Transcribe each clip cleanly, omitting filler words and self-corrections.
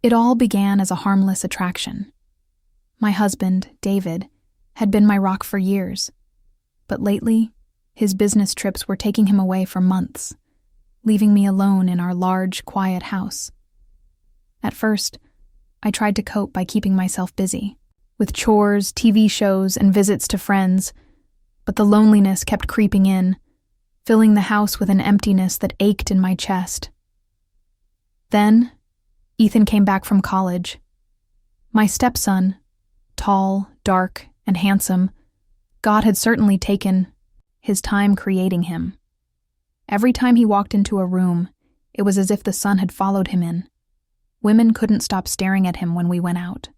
It all began as a harmless attraction. My husband, David, had been my rock for years, but lately, his business trips were taking him away for months, leaving me alone in our large, quiet house. At first, I tried to cope by keeping myself busy, with chores, TV shows, and visits to friends, but the loneliness kept creeping in, filling the house with an emptiness that ached in my chest. Then, Ethan came back from college. My stepson, tall, dark, and handsome, God had certainly taken his time creating him. Every time he walked into a room, it was as if the sun had followed him in. Women couldn't stop staring at him when we went out.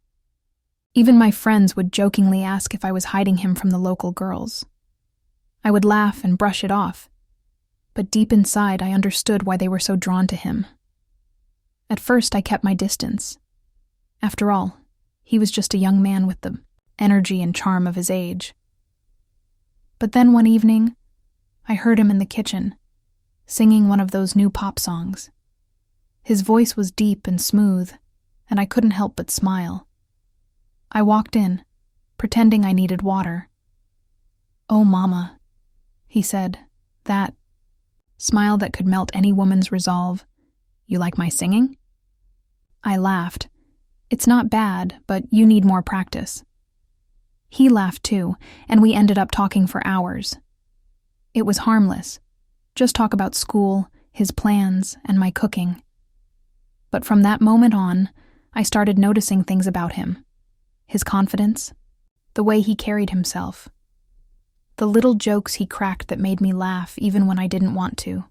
Even my friends would jokingly ask if I was hiding him from the local girls. I would laugh and brush it off, but deep inside I understood why they were so drawn to him. At first I kept my distance. After all, he was just a young man with the energy and charm of his age. But then one evening, I heard him in the kitchen, singing one of those new pop songs. His voice was deep and smooth, and I couldn't help but smile. I walked in, pretending I needed water. "Oh, Mama," he said, that smile that could melt any woman's resolve. "You like my singing?" I laughed. "It's not bad, but you need more practice." He laughed too, and we ended up talking for hours. It was harmless, just talk about school, his plans, and my cooking. But from that moment on, I started noticing things about him. His confidence, the way he carried himself, the little jokes he cracked that made me laugh even when I didn't want to.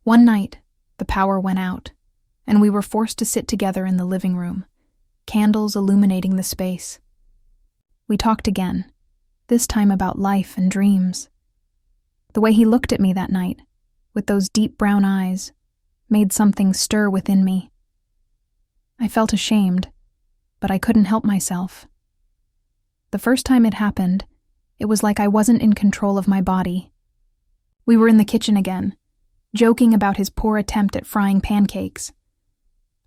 One night, the power went out, and we were forced to sit together in the living room, candles illuminating the space. We talked again, this time about life and dreams. The way he looked at me that night, with those deep brown eyes, made something stir within me. I felt ashamed, but I couldn't help myself. The first time it happened, it was like I wasn't in control of my body. We were in the kitchen again, joking about his poor attempt at frying pancakes.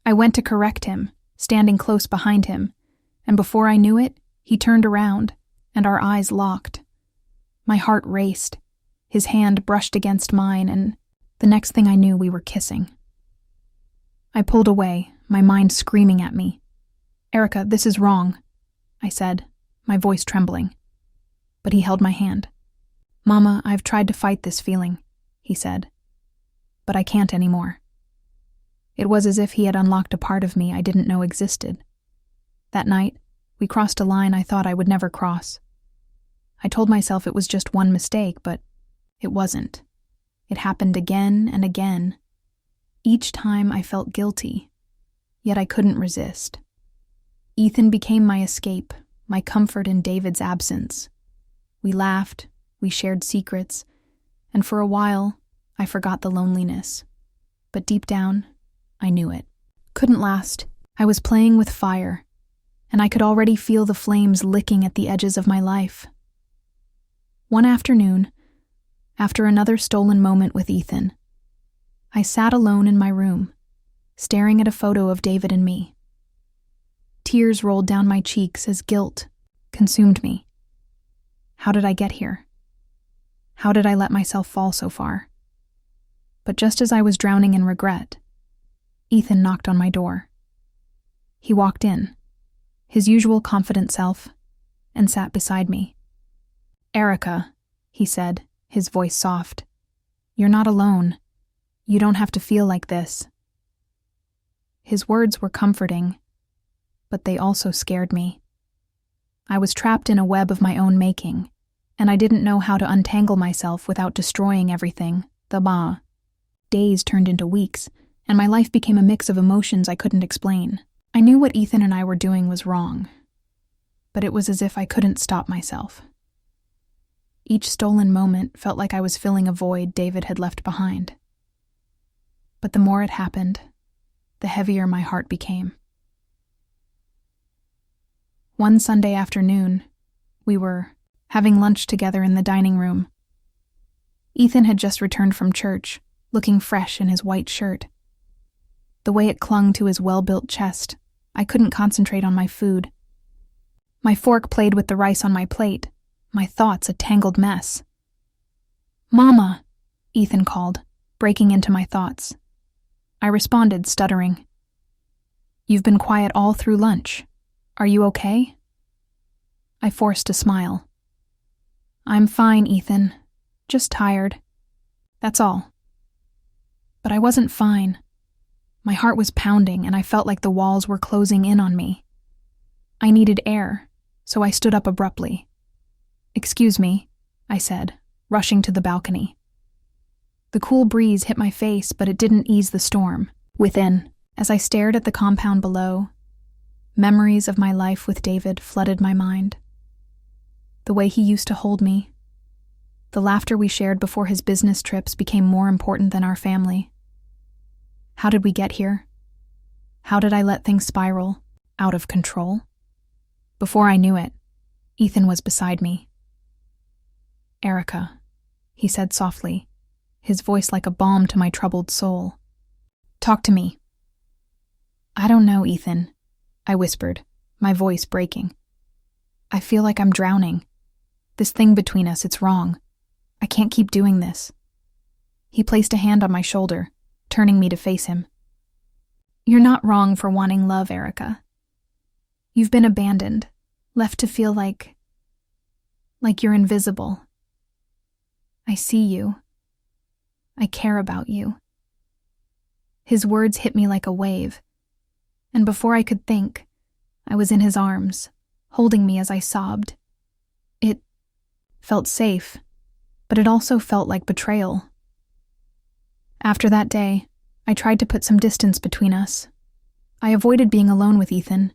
I went to correct him, standing close behind him, and before I knew it, he turned around, and our eyes locked. My heart raced. His hand brushed against mine, and the next thing I knew, we were kissing. I pulled away, my mind screaming at me. "Erica, this is wrong," I said, my voice trembling. But he held my hand. "Mama, I've tried to fight this feeling," he said, "but I can't anymore." It was as if he had unlocked a part of me I didn't know existed. That night, we crossed a line I thought I would never cross. I told myself it was just one mistake, but it wasn't. It happened again and again. Each time I felt guilty, yet I couldn't resist. Ethan became my escape, my comfort in David's absence. We laughed, we shared secrets, and for a while, I forgot the loneliness. But deep down, I knew it. Couldn't last. I was playing with fire, and I could already feel the flames licking at the edges of my life. One afternoon, after another stolen moment with Ethan, I sat alone in my room, staring at a photo of David and me. Tears rolled down my cheeks as guilt consumed me. How did I get here? How did I let myself fall so far? But just as I was drowning in regret, Ethan knocked on my door. He walked in, his usual confident self, and sat beside me. "Erica," he said, his voice soft, "you're not alone. You don't have to feel like this." His words were comforting, but they also scared me. I was trapped in a web of my own making, and I didn't know how to untangle myself without destroying everything. Days turned into weeks, and my life became a mix of emotions I couldn't explain. I knew what Ethan and I were doing was wrong, but it was as if I couldn't stop myself. Each stolen moment felt like I was filling a void David had left behind. But the more it happened, the heavier my heart became. One Sunday afternoon, we were having lunch together in the dining room. Ethan had just returned from church, looking fresh in his white shirt. the way it clung to his well-built chest. I couldn't concentrate on my food. My fork played with the rice on my plate, my thoughts a tangled mess. "Mama," Ethan called, breaking into my thoughts. I responded, stuttering. "You've been quiet all through lunch. Are you okay?" I forced a smile. "I'm fine, Ethan. Just tired. That's all." But I wasn't fine. My heart was pounding, and I felt like the walls were closing in on me. I needed air, so I stood up abruptly. "Excuse me," I said, rushing to the balcony. The cool breeze hit my face, but it didn't ease the storm within. As I stared at the compound below, memories of my life with David flooded my mind. The way he used to hold me, the laughter we shared before his business trips became more important than our family. How did we get here? How did I let things spiral out of control? Before I knew it, Ethan was beside me. "Erica," he said softly, his voice like a balm to my troubled soul. "Talk to me." "I don't know, Ethan," I whispered, my voice breaking. "I feel like I'm drowning. This thing between us, it's wrong. I can't keep doing this." He placed a hand on my shoulder, turning me to face him. "You're not wrong for wanting love, Erica. You've been abandoned, left to feel like you're invisible. I see you. I care about you." His words hit me like a wave, and before I could think, I was in his arms, holding me as I sobbed. It felt safe, but it also felt like betrayal. After that day, I tried to put some distance between us. I avoided being alone with Ethan,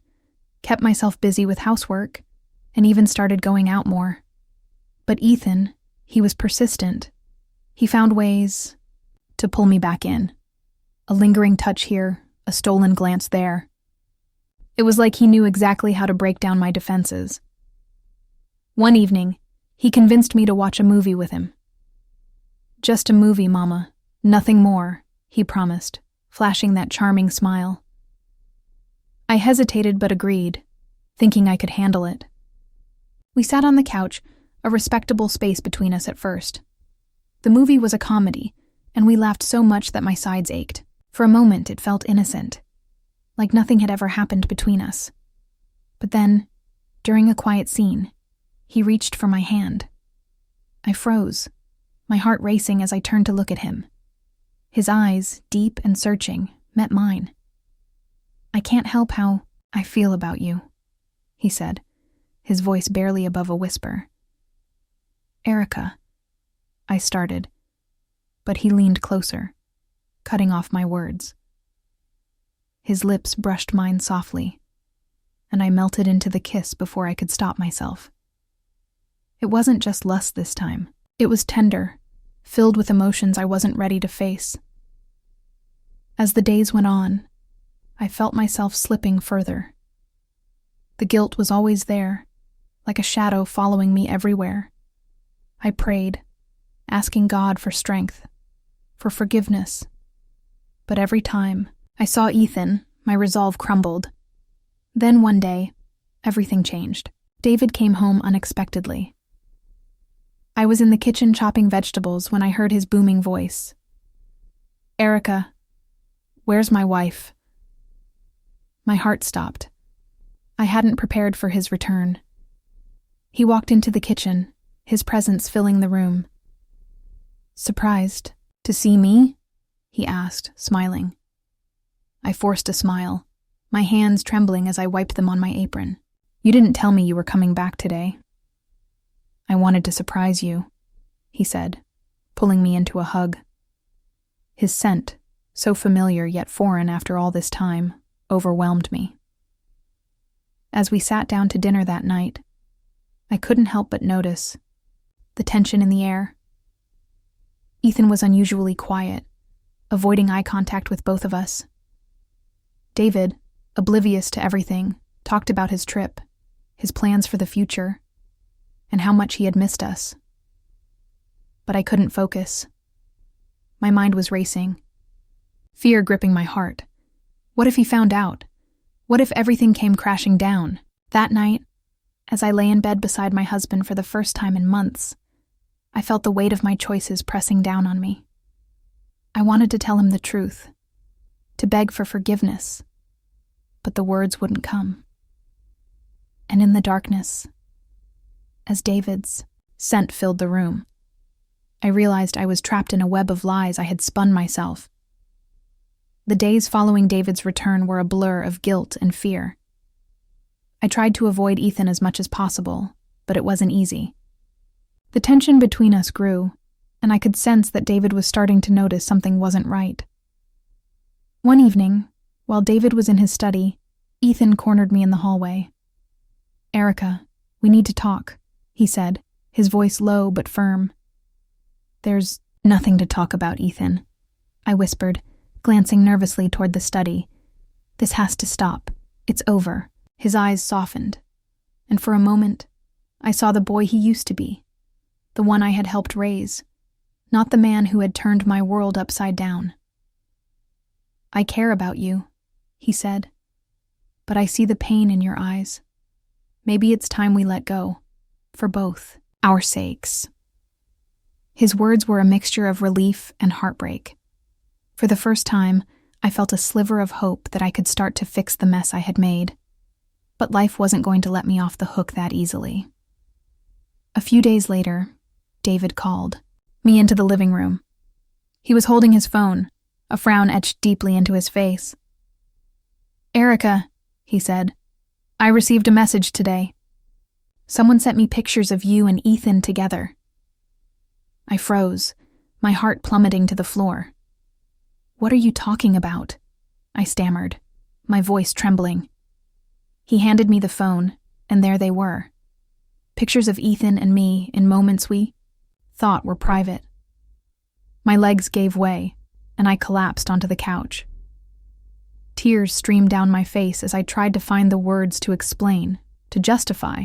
kept myself busy with housework, and even started going out more. But Ethan, he was persistent. He found ways to pull me back in. A lingering touch here, a stolen glance there. It was like he knew exactly how to break down my defenses. One evening, he convinced me to watch a movie with him. "Just a movie, Mama. Nothing more," he promised, flashing that charming smile. I hesitated but agreed, thinking I could handle it. We sat on the couch, a respectable space between us at first. The movie was a comedy, and we laughed so much that my sides ached. For a moment, it felt innocent, like nothing had ever happened between us. But then, during a quiet scene, he reached for my hand. I froze, my heart racing as I turned to look at him. His eyes, deep and searching, met mine. "I can't help how I feel about you," he said, his voice barely above a whisper. "Erica," I started, but he leaned closer, cutting off my words. His lips brushed mine softly, and I melted into the kiss before I could stop myself. It wasn't just lust this time. It was tender, filled with emotions I wasn't ready to face. As the days went on, I felt myself slipping further. The guilt was always there, like a shadow following me everywhere. I prayed, asking God for strength, for forgiveness. But every time I saw Ethan, my resolve crumbled. Then one day, everything changed. David came home unexpectedly. I was in the kitchen chopping vegetables when I heard his booming voice. "Erica, where's my wife?" My heart stopped. I hadn't prepared for his return. He walked into the kitchen, his presence filling the room. "Surprised to see me?" he asked, smiling. I forced a smile, my hands trembling as I wiped them on my apron. "You didn't tell me you were coming back today." "I wanted to surprise you," he said, pulling me into a hug. His scent, so familiar yet foreign after all this time, overwhelmed me. As we sat down to dinner that night, I couldn't help but notice the tension in the air. Ethan was unusually quiet, avoiding eye contact with both of us. David, oblivious to everything, talked about his trip, his plans for the future, and how much he had missed us. But I couldn't focus. My mind was racing, fear gripping my heart, What if he found out? What if everything came crashing down? That night, as I lay in bed beside my husband for the first time in months, I felt the weight of my choices pressing down on me. I wanted to tell him the truth, to beg for forgiveness, but the words wouldn't come. And in the darkness, as David's scent filled the room, I realized I was trapped in a web of lies I had spun myself. The days following David's return were a blur of guilt and fear. I tried to avoid Ethan as much as possible, but it wasn't easy. The tension between us grew, and I could sense that David was starting to notice something wasn't right. One evening, while David was in his study, Ethan cornered me in the hallway. "Erica, we need to talk," he said, his voice low but firm. "There's nothing to talk about, Ethan," I whispered, glancing nervously toward the study. "This has to stop. It's over." His eyes softened, and for a moment, I saw the boy he used to be, the one I had helped raise, not the man who had turned my world upside down. "I care about you," he said, "but I see the pain in your eyes. Maybe it's time we let go, for both our sakes." His words were a mixture of relief and heartbreak. For the first time, I felt a sliver of hope that I could start to fix the mess I had made. But life wasn't going to let me off the hook that easily. A few days later, David called me into the living room. He was holding his phone, a frown etched deeply into his face. "Erica," he said, "I received a message today. Someone sent me pictures of you and Ethan together." I froze, my heart plummeting to the floor. "What are you talking about?" I stammered, my voice trembling. He handed me the phone, and there they were. Pictures of Ethan and me in moments we thought were private. My legs gave way, and I collapsed onto the couch. Tears streamed down my face as I tried to find the words to explain, to justify,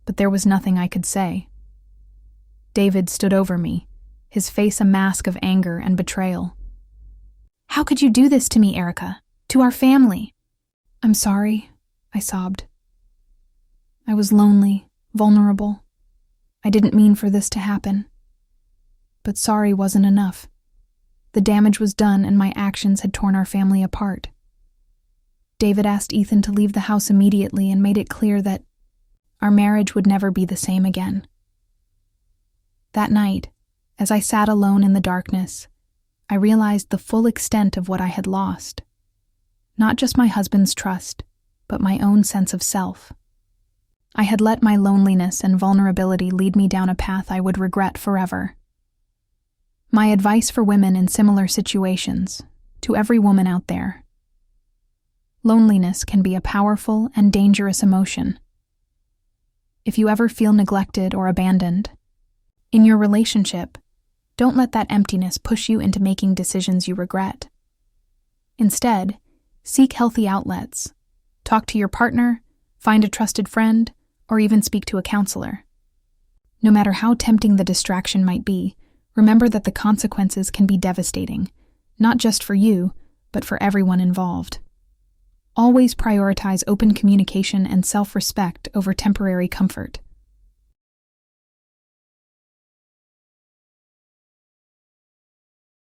but there was nothing I could say. David stood over me, his face a mask of anger and betrayal. "How could you do this to me, Erica? To our family?" "I'm sorry," I sobbed. "I was lonely, vulnerable. I didn't mean for this to happen." But sorry wasn't enough. The damage was done and my actions had torn our family apart. David asked Ethan to leave the house immediately and made it clear that our marriage would never be the same again. That night, as I sat alone in the darkness, I realized the full extent of what I had lost. Not just my husband's trust, but my own sense of self. I had let my loneliness and vulnerability lead me down a path I would regret forever. My advice for women in similar situations, to every woman out there: loneliness can be a powerful and dangerous emotion. If you ever feel neglected or abandoned in your relationship, don't let that emptiness push you into making decisions you regret. Instead, seek healthy outlets. Talk to your partner, find a trusted friend, or even speak to a counselor. No matter how tempting the distraction might be, remember that the consequences can be devastating, not just for you, but for everyone involved. Always prioritize open communication and self-respect over temporary comfort.